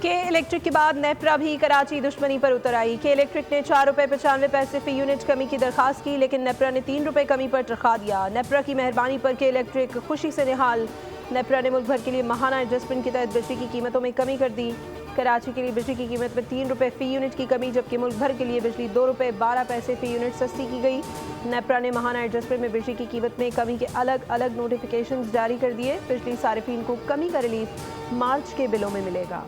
के इलेक्ट्रिक के बाद नेप्रा भी कराची दुश्मनी पर उतर आई। के इलेक्ट्रिक ने 4 रुपये 95 पैसे फी यूनिट कमी की दरखास्त की, लेकिन नेप्रा ने 3 रुपये कमी पर रखा दिया। नेप्रा की मेहरबानी पर के इलेक्ट्रिक खुशी से निहाल। नेप्रा ने मुल्क भर के लिए माहाना एडजस्टमेंट के तहत बिजली की कीमतों में कमी कर दी। कराची के लिए बिजली की कीमत में 3 रुपये फी यूनिट की कमी, जबकि मुल्क भर के लिए बिजली 2 रुपये 12 पैसे फी यूनिट सस्ती की गई। नेप्रा ने माहाना एडजस्टमेंट में बिजली की कीमत में कमी के अलग अलग नोटिफिकेशंस जारी कर दिए। बिजली सारिफीन को कमी का रिलीफ मार्च के बिलों में मिलेगा।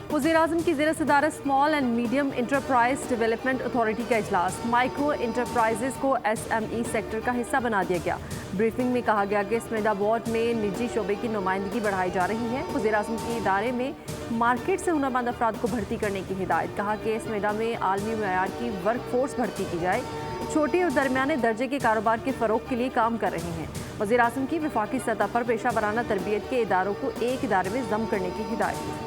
वज़ीर-ए-आज़म की ज़ेर सदारत small and medium enterprise development authority का इजलास। माइक्रो इंटरप्राइजेस को SME सेक्टर का हिस्सा बना दिया गया। ब्रीफिंग में कहा गया कि स्मेडा बोर्ड में निजी शोबे की नुमाइंदगी बढ़ाई जा रही है। वज़ीर-ए-आज़म के इदारे में मार्केट से हुनरमंद अफराद को भर्ती करने की हिदायत। कहा कि स्मेडा में आलमी मयार की वर्क फोर्स भर्ती की जाए। छोटे और दरमियाने दर्जे के कारोबार के फ़रोग के लिए काम कर रहे हैं। वज़ीर-ए-आज़म की वफाकी सतह पर पेशा वराना तरबियत के इदारों को एक इदारे में जम करने की हिदायत।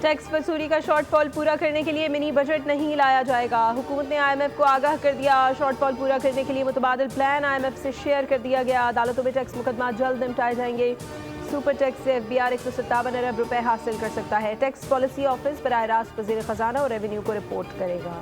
टैक्स वसूली का शॉर्टफॉल पूरा करने के लिए मिनी बजट नहीं लाया जाएगा। हुकूमत ने IMF को आगाह कर दिया। शॉर्टफॉल पूरा करने के लिए मुतबादिल प्लान IMF से शेयर कर दिया गया। अदालतों में टैक्स मुकदमा जल्द निपटाए जाएंगे। सुपर टैक्स से FBR 157 अरब रुपए हासिल कर सकता है। टैक्स पॉलिसी ऑफिस बराह रास्त वज़ीर ख़जाना और रेवेन्यू को रिपोर्ट करेगा।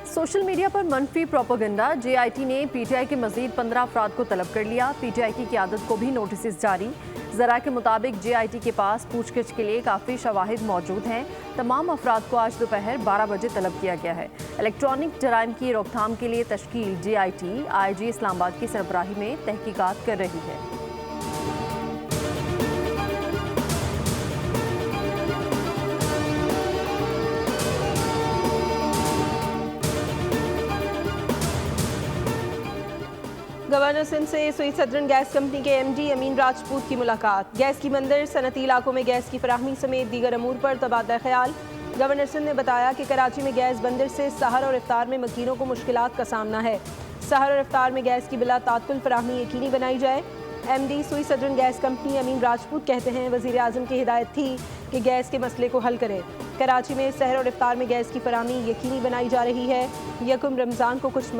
सोशल मीडिया पर मनफी प्रोपेगेंडा। JIT ने PTI के मजीद 15 अफराद को तलब कर लिया। PTI की क़यादत को भी नोटिस जारी। ज़रा के मुताबिक JIT के पास पूछगिछ के लिए काफ़ी शवाहिद मौजूद हैं। तमाम अफराद को आज दोपहर 12 बजे तलब किया गया है। इलेक्ट्रॉनिक जराइम की रोकथाम के लिए तश्कील JIT IG इस्लामाबाद की सरबराही में तहकीकात कर रही है। गवर्नर सिंध से सुई सदरन गैस कंपनी के MD अमीन राजपूत की मुलाकात। गैस की मंदिर सनती इलाकों में गैस की फराहमी समेत दीगर अमूर पर तबादला ख्याल। गवर्नर सिंध ने बताया कि कराची में गैस बंदर से सहर और इफ्तार में मकीनों को मुश्किलात का सामना है। सहर और इफ्तार में गैस की बिला तात्तुल फराहमी यकीनी बनाई जाए। MD सुई सदरन गैस कंपनी अमीन राजपूत कहते हैं, वज़ीर-ए-आज़म की हिदायत थी कि गैस के मसले को हल करें। कराची में सहर और इफ्तार में गैस की फराहमी यकीनी बनाई जा रही है। यकम रमज़ान को कुछ